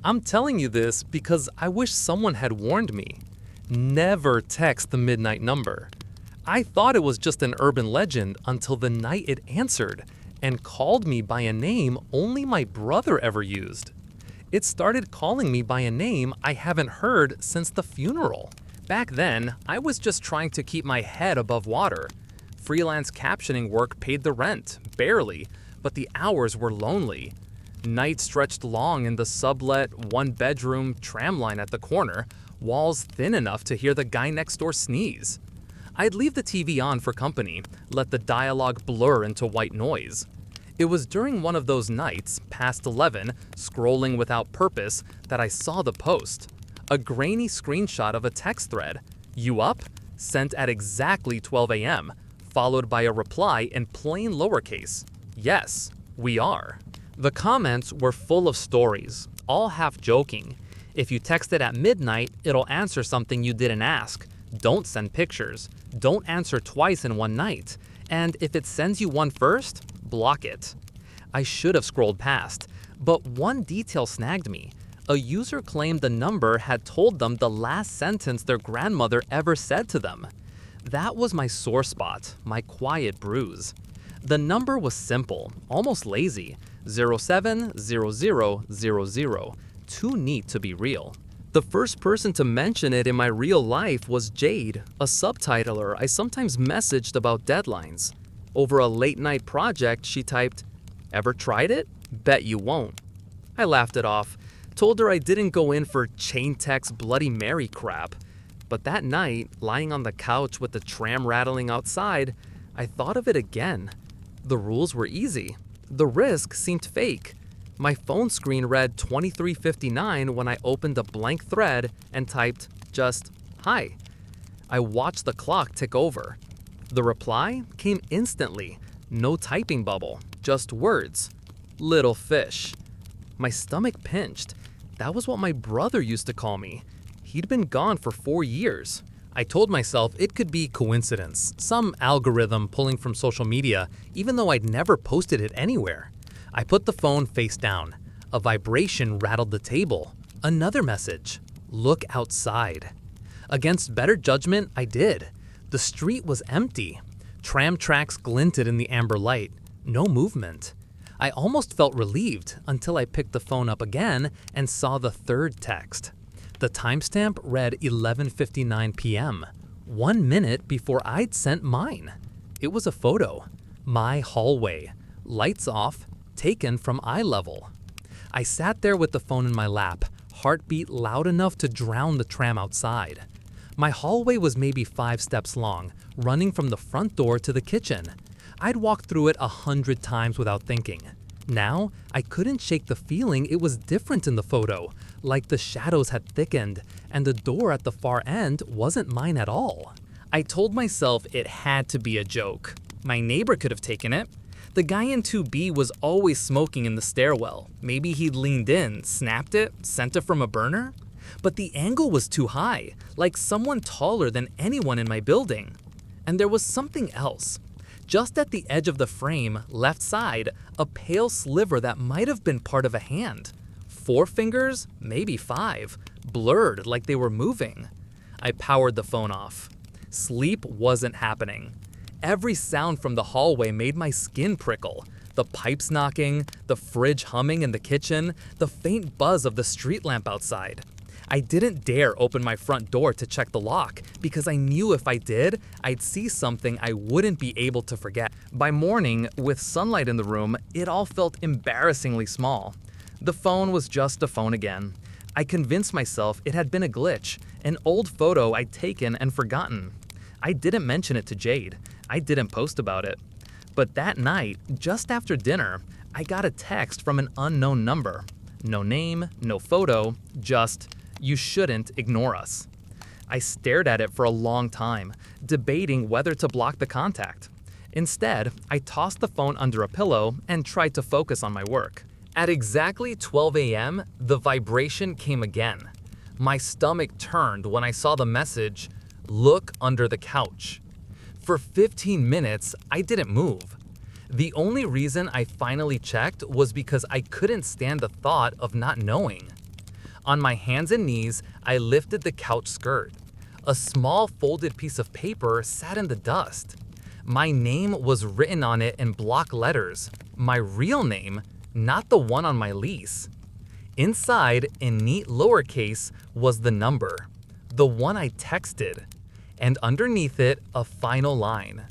I'm telling you this because I wish someone had warned me. Never text the midnight number. I thought it was just an urban legend until the night it answered and called me by a name only my brother ever used. It started calling me by a name I haven't heard since the funeral. Back then, I was just trying to keep my head above water. Freelance captioning work paid the rent, barely, but the hours were lonely. Nights stretched long in the sublet, one-bedroom tram line at the corner, walls thin enough to hear the guy next door sneeze. I'd leave the TV on for company, let the dialogue blur into white noise. It was during one of those nights, past 11, scrolling without purpose, that I saw the post. A grainy screenshot of a text thread. "You up?" Sent at exactly 12 a.m., followed by a reply in plain lowercase. "Yes, we are." The comments were full of stories, all half joking. If you text it at midnight, it'll answer something you didn't ask. Don't send pictures. Don't answer twice in one night. And if it sends you one first, block it. I should have scrolled past, but one detail snagged me. A user claimed the number had told them the last sentence their grandmother ever said to them. That was my sore spot, my quiet bruise. The number was simple, almost lazy. 070000. Too neat to be real. The first person to mention it in my real life was Jade, a subtitler I sometimes messaged about deadlines. Over a late-night project, she typed, "Ever tried it? Bet you won't." I laughed it off, told her I didn't go in for chain text Bloody Mary crap. But that night, lying on the couch with the tram rattling outside, I thought of it again. The rules were easy. The risk seemed fake. My phone screen read 23:59 when I opened a blank thread and typed just, "Hi." I watched the clock tick over. The reply came instantly. No typing bubble, just words. "Little fish." My stomach pinched. That was what my brother used to call me. He'd been gone for 4 years. I told myself it could be coincidence, some algorithm pulling from social media, even though I'd never posted it anywhere. I put the phone face down. A vibration rattled the table. Another message. "Look outside." Against better judgment, I did. The street was empty. Tram tracks glinted in the amber light. No movement. I almost felt relieved until I picked the phone up again and saw the third text. The timestamp read 11:59 p.m., 1 minute before I'd sent mine. It was a photo. My hallway. Lights off, taken from eye level. I sat there with the phone in my lap, heartbeat loud enough to drown the tram outside. My hallway was maybe 5 steps long, running from the front door to the kitchen. I'd walked through it 100 times without thinking. Now, I couldn't shake the feeling it was different in the photo, like the shadows had thickened, and the door at the far end wasn't mine at all. I told myself it had to be a joke. My neighbor could have taken it. The guy in 2B was always smoking in the stairwell. Maybe he'd leaned in, snapped it, sent it from a burner? But the angle was too high, like someone taller than anyone in my building. And there was something else. Just at the edge of the frame, left side, a pale sliver that might have been part of a hand. 4 fingers, maybe 5, blurred like they were moving. I powered the phone off. Sleep wasn't happening. Every sound from the hallway made my skin prickle. The pipes knocking, the fridge humming in the kitchen, the faint buzz of the street lamp outside. I didn't dare open my front door to check the lock because I knew if I did, I'd see something I wouldn't be able to forget. By morning, with sunlight in the room, it all felt embarrassingly small. The phone was just a phone again. I convinced myself it had been a glitch, an old photo I'd taken and forgotten. I didn't mention it to Jade. I didn't post about it. But that night, just after dinner, I got a text from an unknown number. No name, no photo, just, "You shouldn't ignore us." I stared at it for a long time, debating whether to block the contact. Instead, I tossed the phone under a pillow and tried to focus on my work. At exactly 12 a.m., the vibration came again. My stomach turned when I saw the message, "Look under the couch." For 15 minutes, I didn't move. The only reason I finally checked was because I couldn't stand the thought of not knowing. On my hands and knees, I lifted the couch skirt. A small folded piece of paper sat in the dust. My name was written on it in block letters. My real name, not the one on my lease. Inside, in neat lowercase, was the number, the one I texted, and underneath it, a final line.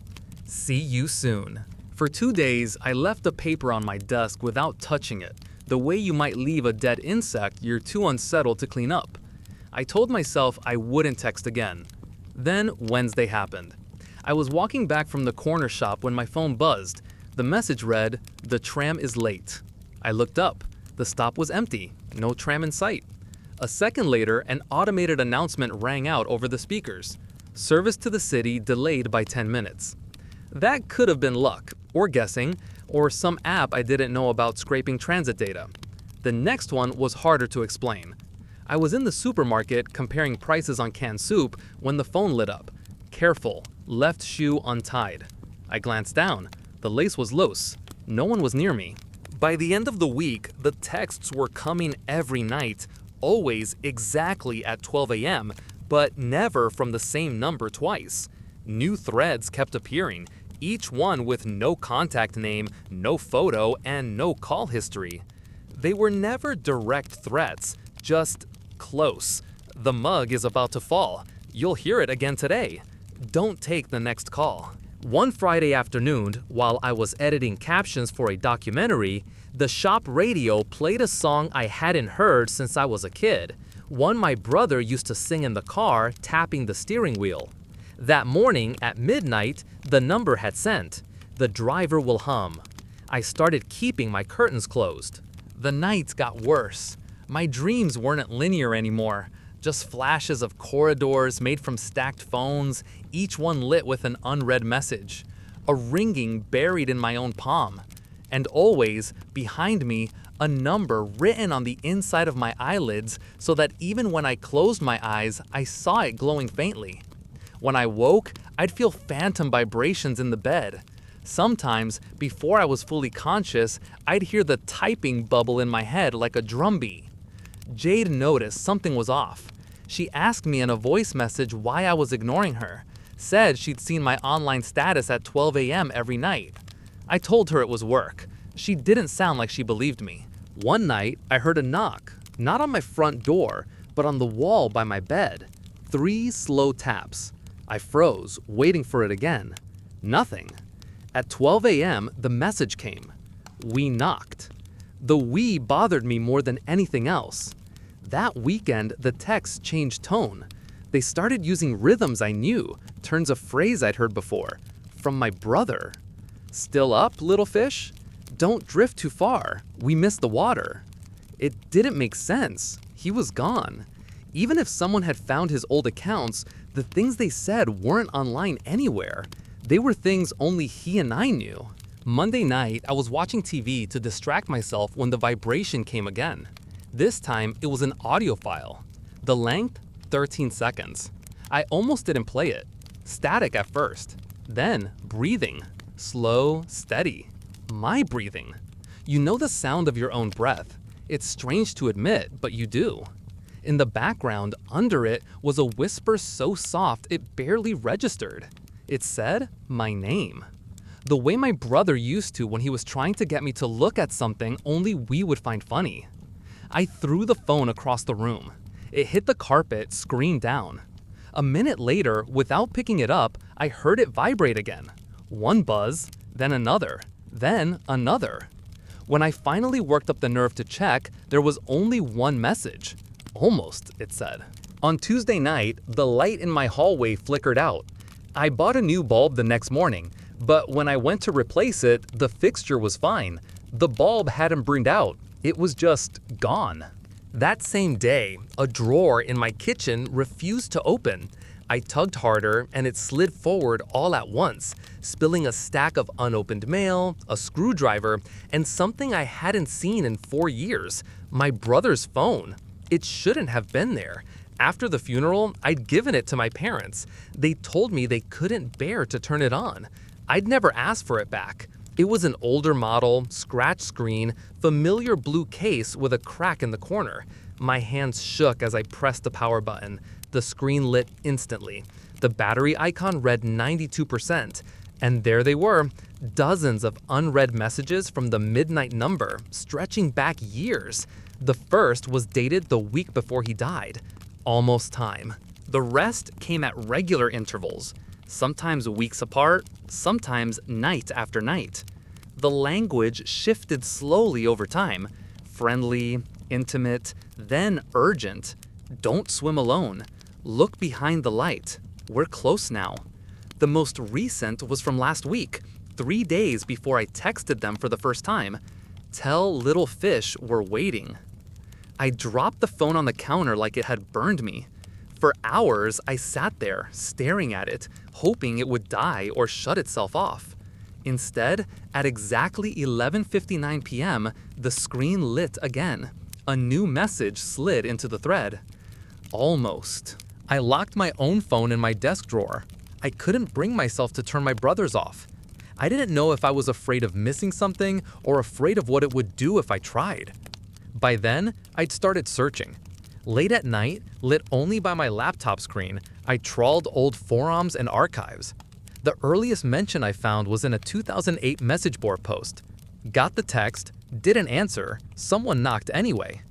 See you soon. For 2 days, I left the paper on my desk without touching it, the way you might leave a dead insect you're too unsettled to clean up. I told myself I wouldn't text again. Then Wednesday happened. I was walking back from the corner shop when my phone buzzed. The message read, "The tram is late." I looked up. The stop was empty, no tram in sight. A second later, an automated announcement rang out over the speakers. Service to the city delayed by 10 minutes. That could have been luck, or guessing, or some app I didn't know about scraping transit data. The next one was harder to explain. I was in the supermarket comparing prices on canned soup when the phone lit up. Careful, left shoe untied. I glanced down. The lace was loose. No one was near me. By the end of the week, the texts were coming every night, always exactly at 12 a.m., but never from the same number twice. New threads kept appearing, each one with no contact name, no photo, and no call history. They were never direct threats, just close. The mug is about to fall. You'll hear it again today. Don't take the next call. One Friday afternoon, while I was editing captions for a documentary, the shop radio played a song I hadn't heard since I was a kid, one my brother used to sing in the car, tapping the steering wheel. That morning, at midnight, the number had sent. The driver will hum. I started keeping my curtains closed. The nights got worse. My dreams weren't linear anymore. Just flashes of corridors made from stacked phones, each one lit with an unread message. A ringing buried in my own palm. And always, behind me, a number written on the inside of my eyelids so that even when I closed my eyes, I saw it glowing faintly. When I woke, I'd feel phantom vibrations in the bed. Sometimes, before I was fully conscious, I'd hear the typing bubble in my head like a drumbeat. Jade noticed something was off. She asked me in a voice message why I was ignoring her, said she'd seen my online status at 12 a.m. every night. I told her it was work. She didn't sound like she believed me. One night, I heard a knock, not on my front door, but on the wall by my bed. 3 slow taps. I froze, waiting for it again. Nothing. At 12 a.m., the message came. We knocked. The "we" bothered me more than anything else. That weekend, the texts changed tone. They started using rhythms I knew, turns of phrase I'd heard before. From my brother. Still up, little fish? Don't drift too far. We missed the water. It didn't make sense. He was gone. Even if someone had found his old accounts, the things they said weren't online anywhere. They were things only he and I knew. Monday night, I was watching TV to distract myself when the vibration came again. This time, it was an audio file. The length, 13 seconds. I almost didn't play it. Static at first. Then, breathing. Slow, steady. My breathing. You know the sound of your own breath. It's strange to admit, but you do. In the background, under it, was a whisper so soft it barely registered. It said my name. The way my brother used to when he was trying to get me to look at something only we would find funny. I threw the phone across the room. It hit the carpet, screen down. A minute later, without picking it up, I heard it vibrate again. One buzz, then another, then another. When I finally worked up the nerve to check, there was only one message. Almost, it said. On Tuesday night, the light in my hallway flickered out. I bought a new bulb the next morning, but when I went to replace it, the fixture was fine. The bulb hadn't burned out. It was just gone. That same day, a drawer in my kitchen refused to open. I tugged harder and it slid forward all at once, spilling a stack of unopened mail, a screwdriver, and something I hadn't seen in 4 years, my brother's phone. It shouldn't have been there. After the funeral, I'd given it to my parents. They told me they couldn't bear to turn it on. I'd never asked for it back. It was an older model, scratch screen, familiar blue case with a crack in the corner. My hands shook as I pressed the power button. The screen lit instantly. The battery icon read 92%, and there they were, dozens of unread messages from the midnight number, stretching back years. The first was dated the week before he died. Almost time. The rest came at regular intervals, sometimes weeks apart, sometimes night after night. The language shifted slowly over time. Friendly, intimate, then urgent. Don't swim alone. Look behind the light. We're close now. The most recent was from last week, 3 days before I texted them for the first time. Tell little fish we're waiting. I dropped the phone on the counter like it had burned me. For hours, I sat there, staring at it, hoping it would die or shut itself off. Instead, at exactly 11:59 p.m., the screen lit again. A new message slid into the thread. Almost. I locked my own phone in my desk drawer. I couldn't bring myself to turn my brother's off. I didn't know if I was afraid of missing something or afraid of what it would do if I tried. By then, I'd started searching. Late at night, lit only by my laptop screen, I trawled old forums and archives. The earliest mention I found was in a 2008 message board post. Got the text, didn't answer, someone knocked anyway.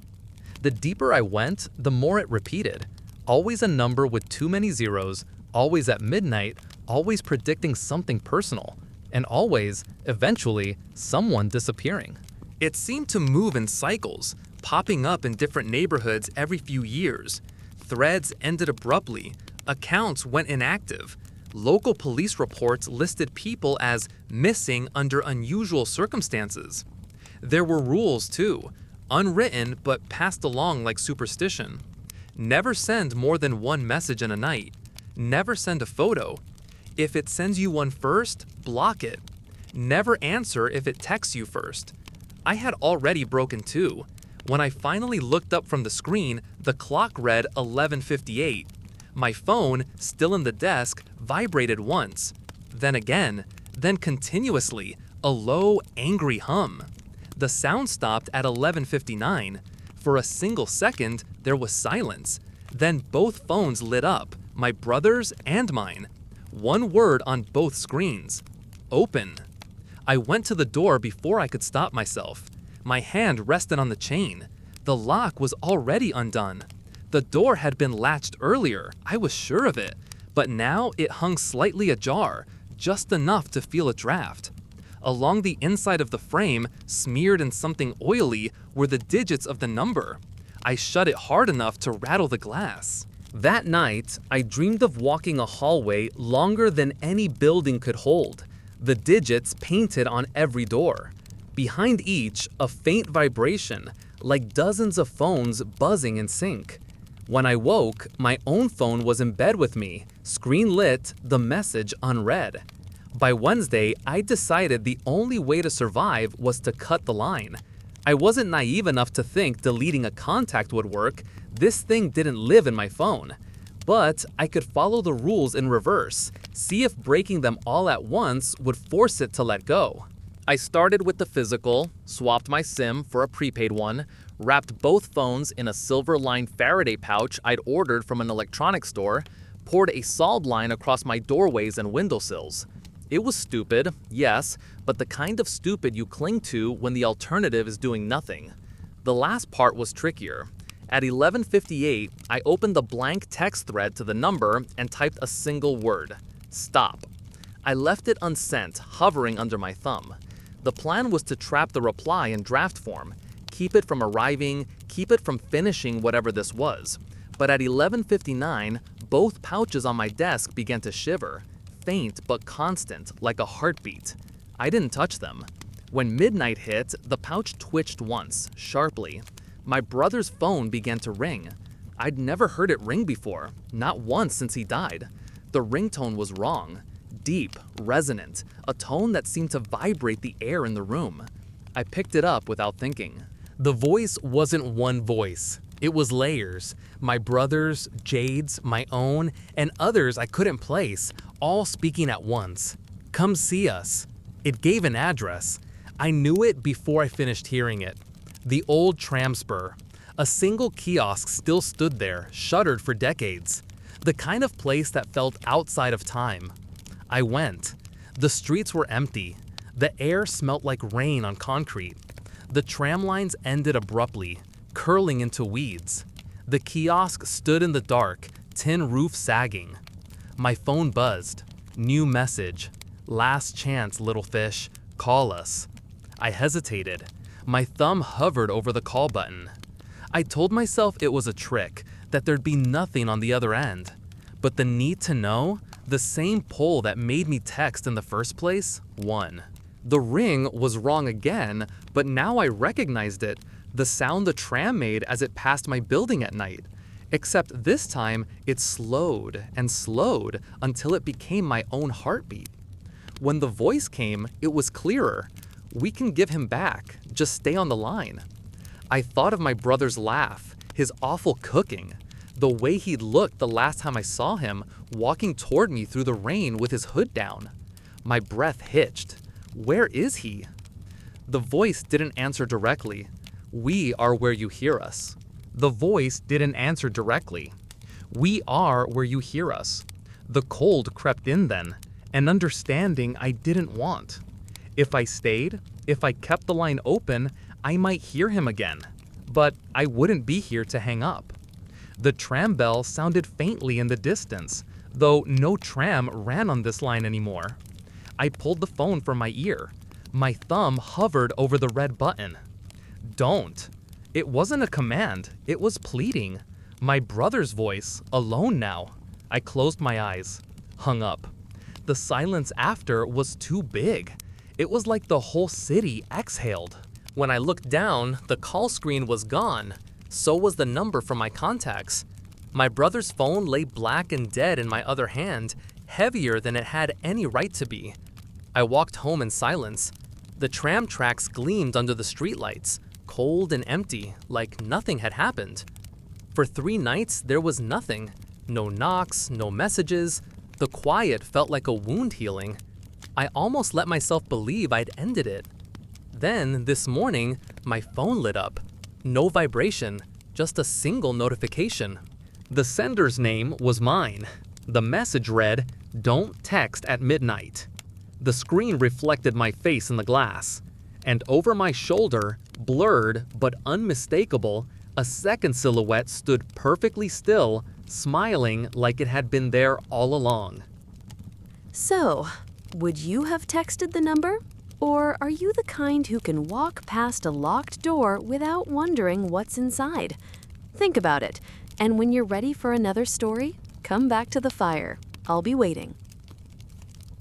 The deeper I went, the more it repeated. Always a number with too many zeros, always at midnight, always predicting something personal, and always, eventually, someone disappearing. It seemed to move in cycles, popping up in different neighborhoods every few years. Threads ended abruptly, accounts went inactive. Local police reports listed people as missing under unusual circumstances. There were rules too, unwritten but passed along like superstition. Never send more than one message in a night. Never send a photo. If it sends you one first, block it. Never answer if it texts you first. I had already broken two. When I finally looked up from the screen, the clock read 11:58. My phone, still in the desk, vibrated once. Then again, then continuously, a low, angry hum. The sound stopped at 11:59. For a single second, there was silence. Then both phones lit up, my brother's and mine. One word on both screens. Open. I went to the door before I could stop myself. My hand rested on the chain. The lock was already undone. The door had been latched earlier, I was sure of it, but now it hung slightly ajar, just enough to feel a draft. Along the inside of the frame, smeared in something oily, were the digits of the number. I shut it hard enough to rattle the glass. That night, I dreamed of walking a hallway longer than any building could hold, the digits painted on every door. Behind each, a faint vibration, like dozens of phones buzzing in sync. When I woke, my own phone was in bed with me, screen lit, the message unread. By Wednesday, I decided the only way to survive was to cut the line. I wasn't naive enough to think deleting a contact would work. This thing didn't live in my phone. But I could follow the rules in reverse, see if breaking them all at once would force it to let go. I started with the physical, swapped my SIM for a prepaid one, wrapped both phones in a silver-lined Faraday pouch I'd ordered from an electronics store, poured a solid line across my doorways and windowsills. It was stupid, yes, but the kind of stupid you cling to when the alternative is doing nothing. The last part was trickier. At 11:58, I opened the blank text thread to the number and typed a single word: stop. I left it unsent, hovering under my thumb. The plan was to trap the reply in draft form, keep it from arriving, keep it from finishing whatever this was. But at 11:59, both pouches on my desk began to shiver, faint but constant, like a heartbeat. I didn't touch them. When midnight hit, the pouch twitched once, sharply. My brother's phone began to ring. I'd never heard it ring before, not once since he died. The ringtone was wrong. Deep, resonant, a tone that seemed to vibrate the air in the room. I picked it up without thinking. The voice wasn't one voice. It was layers. My brother's, Jade's, my own, and others I couldn't place, all speaking at once. Come see us. It gave an address. I knew it before I finished hearing it. The old tram spur. A single kiosk still stood there, shuttered for decades. The kind of place that felt outside of time. I went. The streets were empty. The air smelt like rain on concrete. The tram lines ended abruptly, curling into weeds. The kiosk stood in the dark, tin roof sagging. My phone buzzed. New message. Last chance, little fish. Call us. I hesitated. My thumb hovered over the call button. I told myself it was a trick, that there'd be nothing on the other end. But the need to know, the same pull that made me text in the first place, won. The ring was wrong again, but now I recognized it, the sound the tram made as it passed my building at night. Except this time, it slowed and slowed until it became my own heartbeat. When the voice came, it was clearer. We can give him back, just stay on the line. I thought of my brother's laugh, his awful cooking, the way he'd looked the last time I saw him, walking toward me through the rain with his hood down. My breath hitched. Where is he? The voice didn't answer directly. We are where you hear us. The voice didn't answer directly. We are where you hear us. The cold crept in then, an understanding I didn't want. If I stayed, if I kept the line open, I might hear him again. But I wouldn't be here to hang up. The tram bell sounded faintly in the distance, though no tram ran on this line anymore. I pulled the phone from my ear. My thumb hovered over the red button. Don't. It wasn't a command, it was pleading. My brother's voice, alone now. I closed my eyes, hung up. The silence after was too big. It was like the whole city exhaled. When I looked down, the call screen was gone. So was the number from my contacts. My brother's phone lay black and dead in my other hand, heavier than it had any right to be. I walked home in silence. The tram tracks gleamed under the streetlights, cold and empty, like nothing had happened. For 3 nights, there was nothing. No knocks, no messages. The quiet felt like a wound healing. I almost let myself believe I'd ended it. Then, this morning, my phone lit up. No vibration, just a single notification. The sender's name was mine. The message read, "Don't text at midnight." The screen reflected my face in the glass. And over my shoulder, blurred but unmistakable, a second silhouette stood perfectly still, smiling like it had been there all along. So, would you have texted the number? Or are you the kind who can walk past a locked door without wondering what's inside? Think about it, and when you're ready for another story, come back to the fire. I'll be waiting.